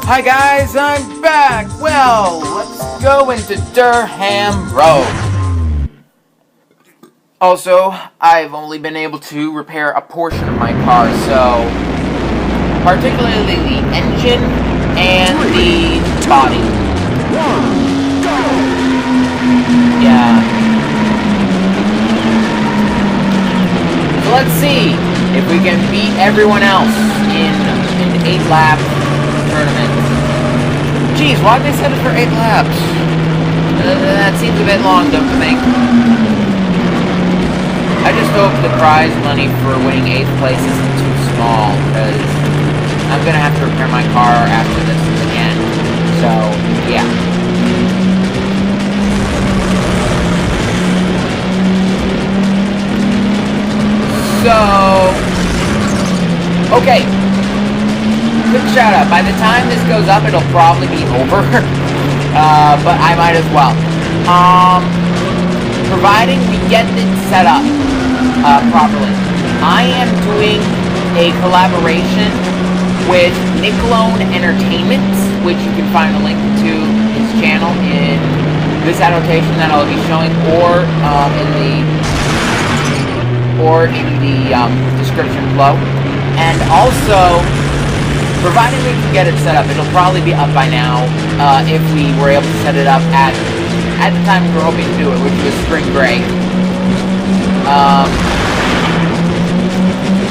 Hi guys, I'm back! Well, let's go into Durham Road. Also, I've only been able to repair a portion of my car, so particularly the engine and the body. Yeah. So let's see if we can beat everyone else in an 8-lap tournament. Jeez, why'd they set it for 8 laps? That seems a bit long, don't you think? I just hope the prize money for winning 8th place isn't too small, because I'm gonna have to repair my car after this again. So, yeah. So, okay. Quick shout out. By the time this goes up, it'll probably be over. But I might as well. Providing we get it set up properly. I am doing a collaboration with Nickelone Entertainment, which you can find a link to his channel in this annotation that I'll be showing, or in the description below. And also, providing we can get it set up, it'll probably be up by now, if we were able to set it up at the time we were hoping to do it, which was spring break.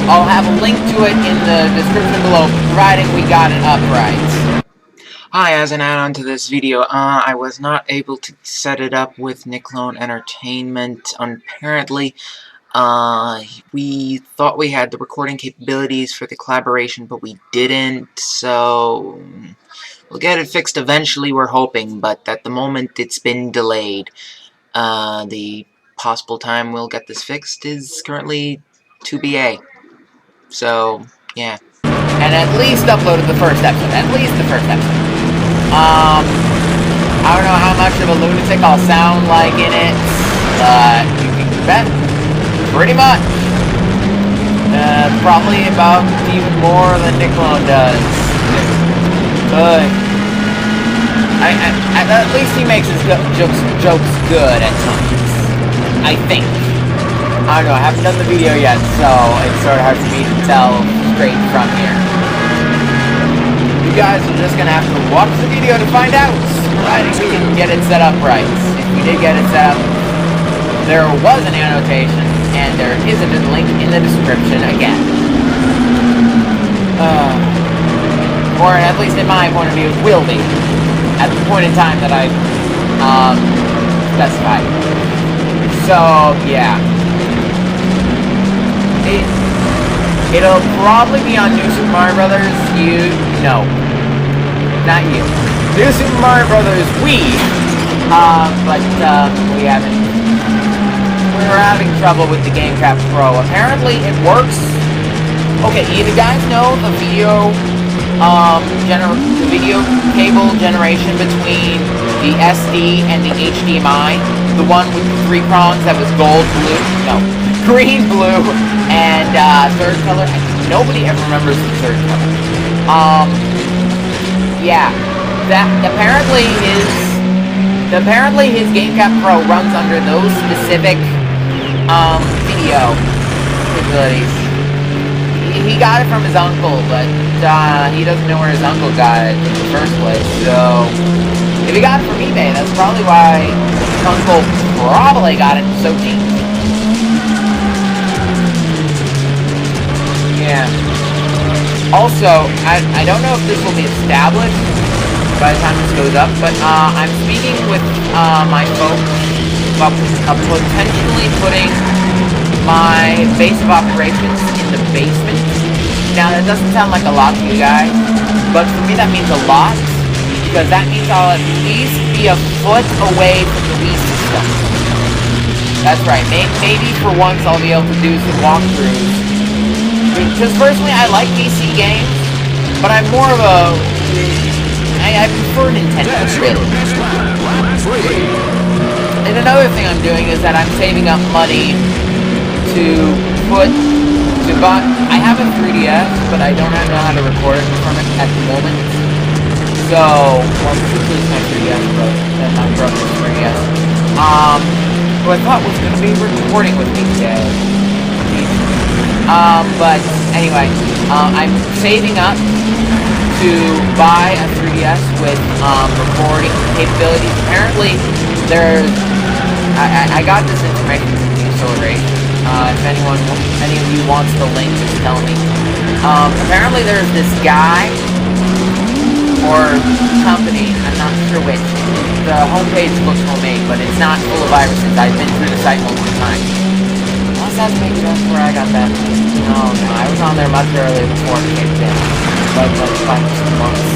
I'll have a link to it in the description below, providing we got it up right. Hi, as an add-on to this video, I was not able to set it up with Nickelone Entertainment, apparently. We thought we had the recording capabilities for the collaboration, but we didn't, so we'll get it fixed eventually, we're hoping, but at the moment it's been delayed. The possible time we'll get this fixed is currently 2BA. So, yeah. And at least uploaded the first episode. At least the first episode. I don't know how much of a lunatic I'll sound like in it, but you can bet pretty much. Probably about even more than Nickelone does. But at least he makes his jokes good at times. I think. I don't know, I haven't done the video yet, so it's sort of hard for me to tell straight from here. You guys are just gonna have to watch the video to find out, providing we can get it set up right. If we did get it set up, there was an annotation, and there is a link in the description again. Or at least in my point of view, it will be, at the point in time that I specified. So, yeah. It'll probably be on New Super Mario Brothers. No, not you. New Super Mario Brothers Wii. But we haven't. We're having trouble with the GameCap Pro. Apparently, it works. Okay, you guys know the video cable generation between the SD and the HDMI, the one with the 3 prongs that was gold, blue. No. Green, blue, and third color. Nobody ever remembers the third color. Yeah, that apparently his GameCap Pro runs under those specific video capabilities. He got it from his uncle, but he doesn't know where his uncle got it in the first place. So if he got it from eBay, that's probably why his uncle probably got it so cheap. Yeah. Also, I don't know if this will be established by the time this goes up, but I'm speaking with my folks about potentially putting my base of operations in the basement. Now, that doesn't sound like a lot to you guys, but for me that means a lot, because that means I'll at least be a foot away from the Wii system. That's right, maybe for once I'll be able to do some walkthroughs. Because personally, I like PC games, but I'm more of a... I prefer Nintendo, really. And another thing I'm doing is that I'm saving up money to buy... I have a 3DS, but I don't know how to record from it at the moment. So, well, particularly my 3DS, but then my brother's 3DS. Who I thought was going to be recording with me today. But anyway, I'm saving up to buy a 3DS with recording capabilities. Apparently, there's I got this information from the acceleration. If any of you wants the link, just tell me. Apparently, there's this guy or company, I'm not sure which. The homepage looks homemade, but it's not full of viruses. I've been through the site multiple times. Unless maybe that's where I got that. No, I was on there much earlier before it came in. Like 5 months.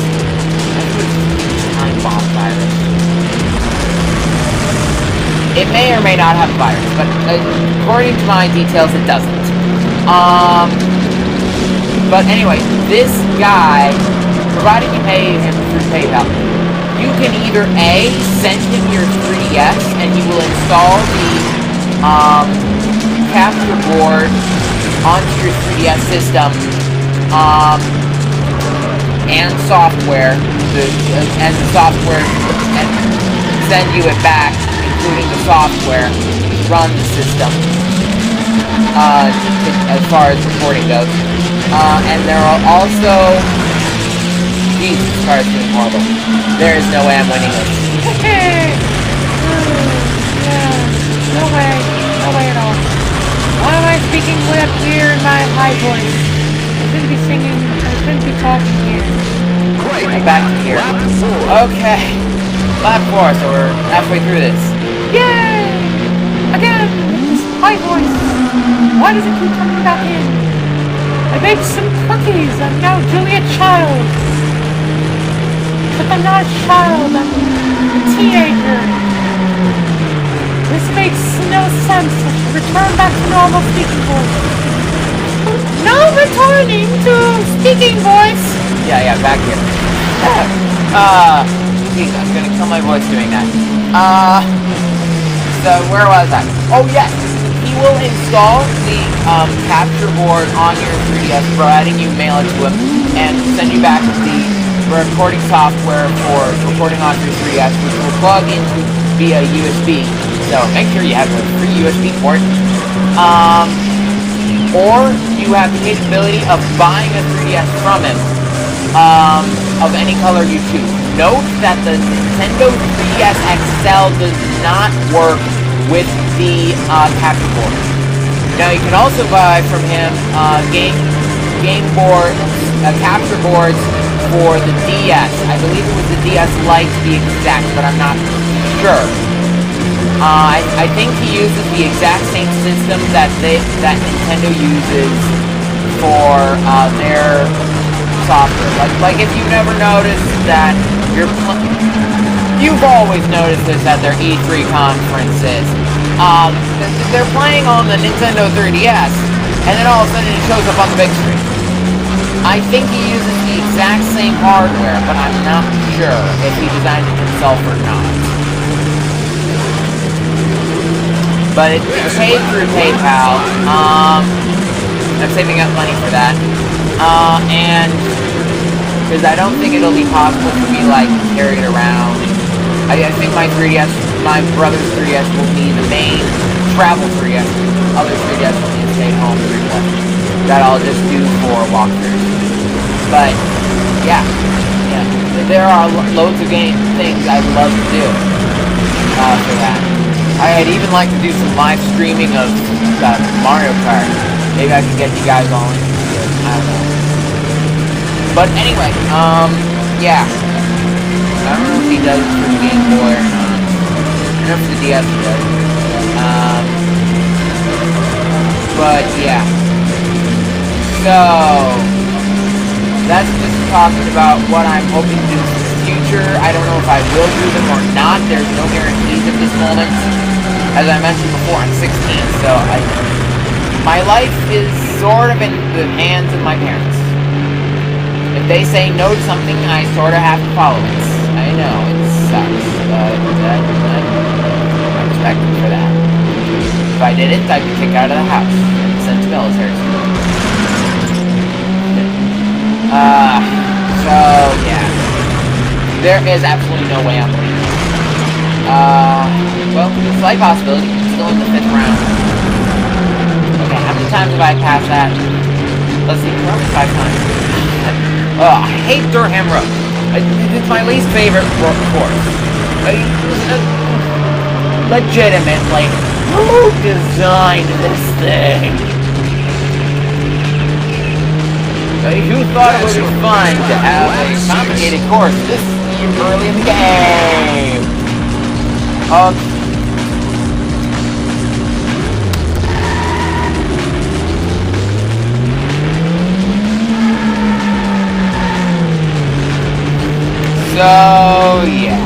I think it's time bomb virus. It may or may not have a virus, but according to my details, it doesn't. But anyway, this guy, provided you pay him through PayPal, you can either A, send him your 3DS and he will install the capture board onto your 3DS system and software, and send you it back, including the software to run the system as far as recording goes. And there are also... Jesus Christ, being horrible. There is no way I'm winning this. No way at all. Why am I speaking way up here in my high voice? I shouldn't be singing, I shouldn't be talking here. Great. Back to here. Okay. Lap 4, so we're halfway through this. Yay! Again, this high voice. Why does it keep coming back in? I baked some cookies. I'm now Julia Child. But I'm not a child, I'm a teenager. This makes no sense. Return back to normal speaking voice. No returning to speaking voice! Yeah, back here. Geez, I'm gonna kill my voice doing that. So where was I? Oh yes! He will install the capture board on your 3DS, providing you mail it to him, and send you back the recording software for recording on your 3DS, which will plug into via USB. So make sure you have a free USB port. Or you have the capability of buying a 3DS from him, of any color you choose. Note that the Nintendo 3DS XL does not work with the capture board. Now you can also buy from him game board capture boards for the DS. I believe it was the DS Lite to be exact, but I'm not sure. I think he uses the exact same system that Nintendo uses for their software. Like if you've never noticed that you've always noticed this at their E3 conferences. They're playing on the Nintendo 3DS, and then all of a sudden it shows up on the big screen. I think he uses the exact same hardware, but I'm not sure if he designed it himself or not. But it's paid through PayPal. I'm saving up money for that. And because I don't think it'll be possible for me like to carry it around. I think my brother's 3DS will be the main travel 3DS. Other 3DS will be a stay-home 3DS. That I'll just do for walkthroughs. But yeah, there are loads of things I'd love to do for that. I'd even like to do some live streaming of Mario Kart. Maybe I can get you guys all into it. I don't know. But anyway, yeah. I don't know if he does it for the Game Boy or not. I don't know if the DS does. But yeah. So that's just talking about what I'm hoping to do in the future. I don't know if I will do them or not. There's no guarantees at this moment. As I mentioned before, I'm 16, so my life is sort of in the hands of my parents. If they say no to something, I sort of have to follow it. I know, it sucks, but I respect them for that. If I didn't, I'd be kicked out of the house and sent to military school. So, yeah. there is absolutely no way I'm winning. Well, slight possibility. Still in the 5th round. Okay, how many times have I passed that? Let's see, probably 5 times. Oh, I hate Durham Road. It's my least favorite course. Legitimately, who designed this thing? Who thought it would be fun to have a complicated course this early in the game? So, yeah.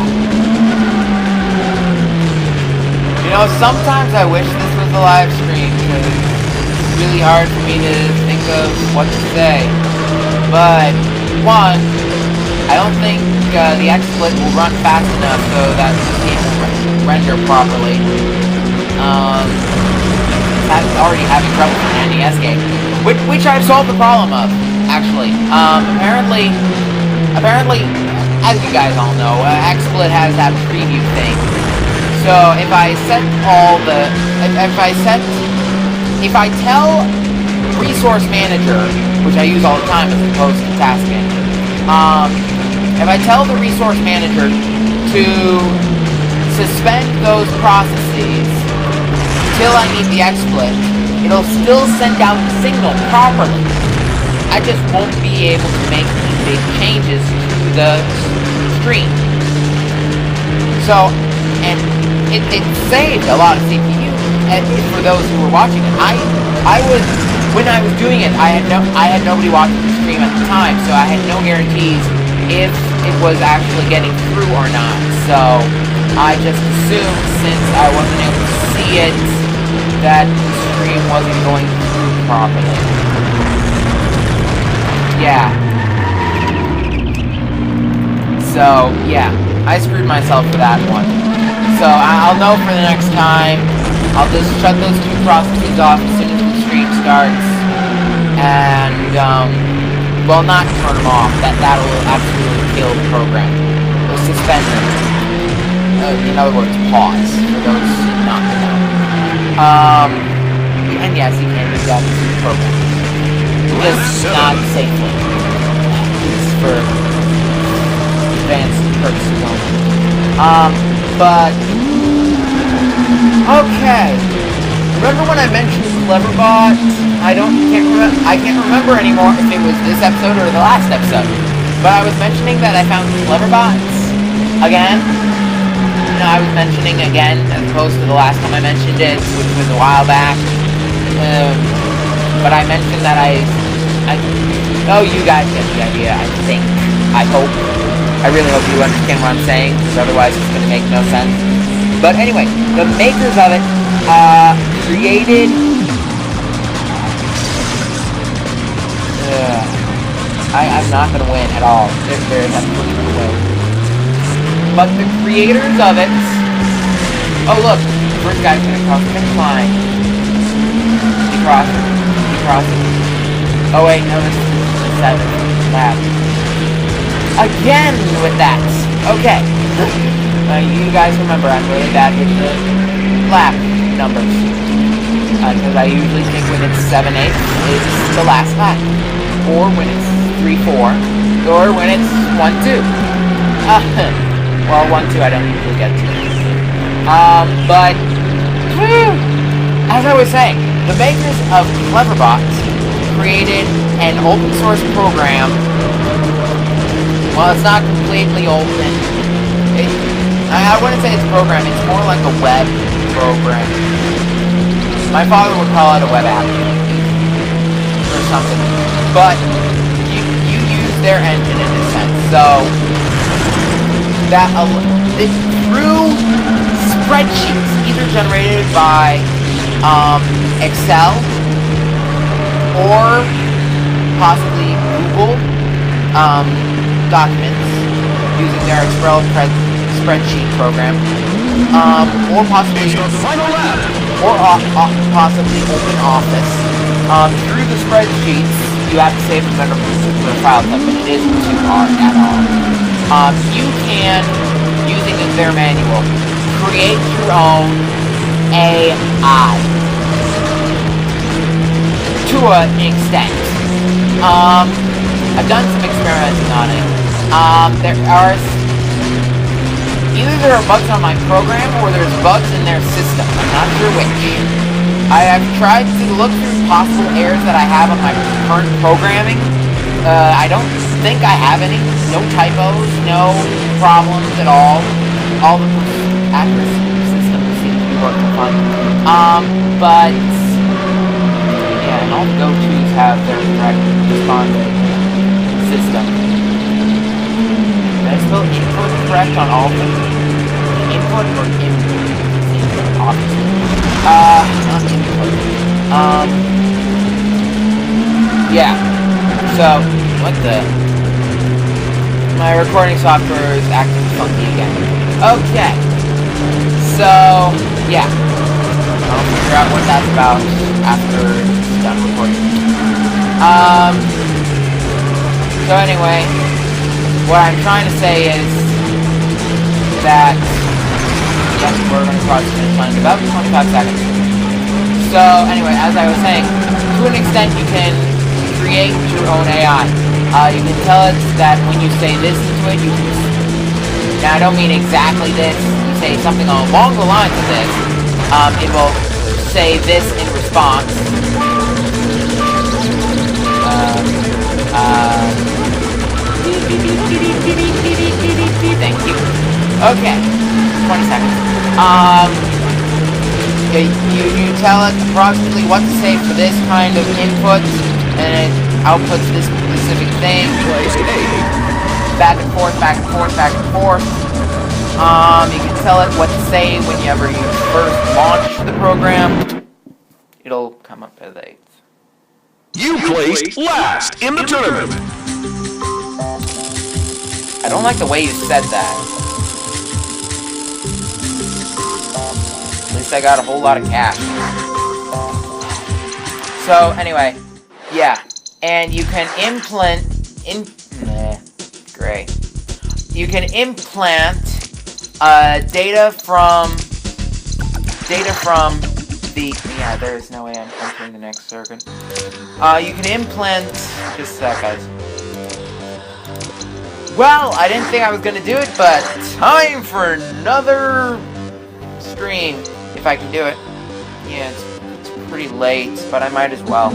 You know, sometimes I wish this was a live stream, because it's really hard for me to think of what to say. But, one, I don't think the XSplit will run fast enough so that the game will render properly. Already having trouble with the NES game, which I've solved the problem of, actually. Apparently, as you guys all know, XSplit has that preview thing. So if I tell Resource Manager, which I use all the time as opposed to Task Manager, if I tell the Resource Manager to suspend those processes until I need the XSplit, it'll still send out the signal properly. I just won't be able to make big changes to the screen. So, and it saved a lot of CPU. And for those who were watching it, when I was doing it, I had nobody watching the stream at the time, so I had no guarantees if it was actually getting through or not. So I just assumed, since I wasn't able to see it, that the stream wasn't going through properly. Yeah. So, yeah. I screwed myself for that one. So, I'll know for the next time. I'll just shut those 2 processes off as soon as the stream starts. And, well, not turn them off. That'll absolutely kill the program. We'll suspend them. In other words, pause, for those who not know. And yes, you can do that with the program. Just not safely. It's for advanced purposes only. But okay. Remember when I mentioned Cleverbot? I can't remember anymore if it was this episode or the last episode. But I was mentioning that I found Cleverbots again. No, I was mentioning again as opposed to the last time I mentioned it, which was a while back. But I mentioned that oh, you guys get the idea, I think. I hope. I really hope you understand what I'm saying, because otherwise it's going to make no sense. But anyway, the makers of it created... I'm not going to win at all. There's absolutely no way. But the creators of it... Oh, look. The first guy's going to cross the finish line. He crossed it. He crossed it. Oh, wait. No, this is the 7th lap. Again with that. Okay. You guys remember I'm really bad with the lap numbers. Because I usually think when it's 7-8 is the last lap. Or when it's 3-4. Or when it's 1-2. Well, 1-2 I don't usually get to. But as I was saying, the makers of Cleverbot created an open source program. Well, it's not completely open. I wouldn't say it's a program, it's more like a web program. My father would call it a web app. Or something. But you use their engine in a sense. So, that through spreadsheets, either generated by Excel or possibly Google documents using their Excel spreadsheet program, or possibly possibly OpenOffice. Through the spreadsheets, you have to save them under a particular file type, but it isn't too hard at all. you can, using their manual, create your own AI to an extent. I've done some experimenting on it. Either there are bugs on my program or there's bugs in their system. I'm not sure which. I have tried to look through possible errors that I have on my current programming. I don't think I have any. No typos, no problems at all. All the accuracy systems seem to be working fine. But yeah, and all the go-tos have their correct responding system. Did I spell input correct on all of them? Input or input? Input, obviously. Not input. Yeah. So, what the? My recording software is acting funky again. Okay. So, yeah. I'll figure out what that's about after it's done recording. So anyway, what I'm trying to say is that, yes, we're going to cross the finish line in about 25 seconds. So anyway, as I was saying, to an extent you can create your own AI. You can tell it that when you say this into it, you can... Now I don't mean exactly this, you say something along the lines of this, it will say this in response. Thank you. Okay, 20 seconds. You tell it approximately what to say for this kind of input, and it outputs this specific thing. Back and forth, back and forth, back and forth. You can tell it what to say whenever you first launch the program. It'll come up as 8. You placed last in the tournament. I don't like the way you said that. At least I got a whole lot of cash. So anyway, yeah, and you can great. You can implant data from the, yeah, there's no way I'm entering the next circuit. You can implant, just a sec, guys. Well, I didn't think I was gonna do it, but time for another stream, if I can do it. Yeah, it's pretty late, but I might as well.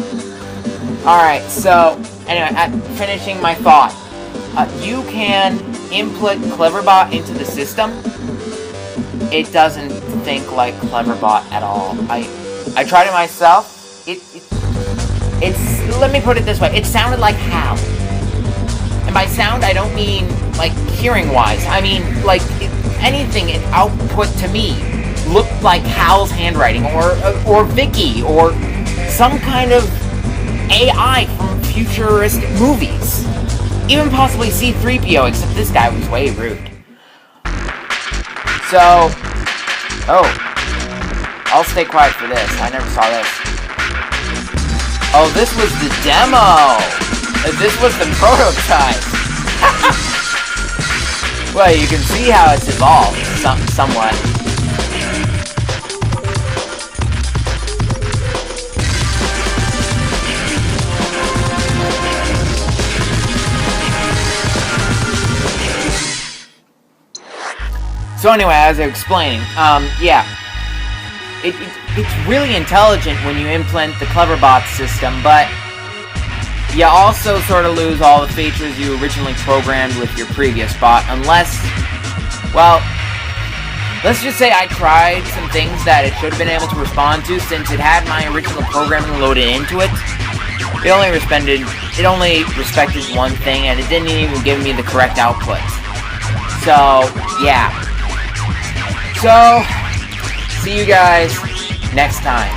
Alright, so, anyway, finishing my thought. You can input Cleverbot into the system. It doesn't think like Cleverbot at all. I tried it myself. It's, let me put it this way, it sounded like Hal. And by sound, I don't mean, like, hearing-wise. I mean, like, anything it output to me looked like Hal's handwriting, or Vicky, or some kind of AI from futuristic movies. Even possibly C-3PO, except this guy was way rude. So, oh, I'll stay quiet for this. I never saw this. Oh, this was the demo! This was the prototype! Well, you can see how it's evolved, somewhat. So anyway, as I was explaining, yeah. It's really intelligent when you implement the Cleverbot system, but you also sort of lose all the features you originally programmed with your previous bot, unless, well, let's just say I tried some things that it should have been able to respond to, since it had my original programming loaded into it. It only respected one thing, and it didn't even give me the correct output. So, yeah. So, see you guys next time.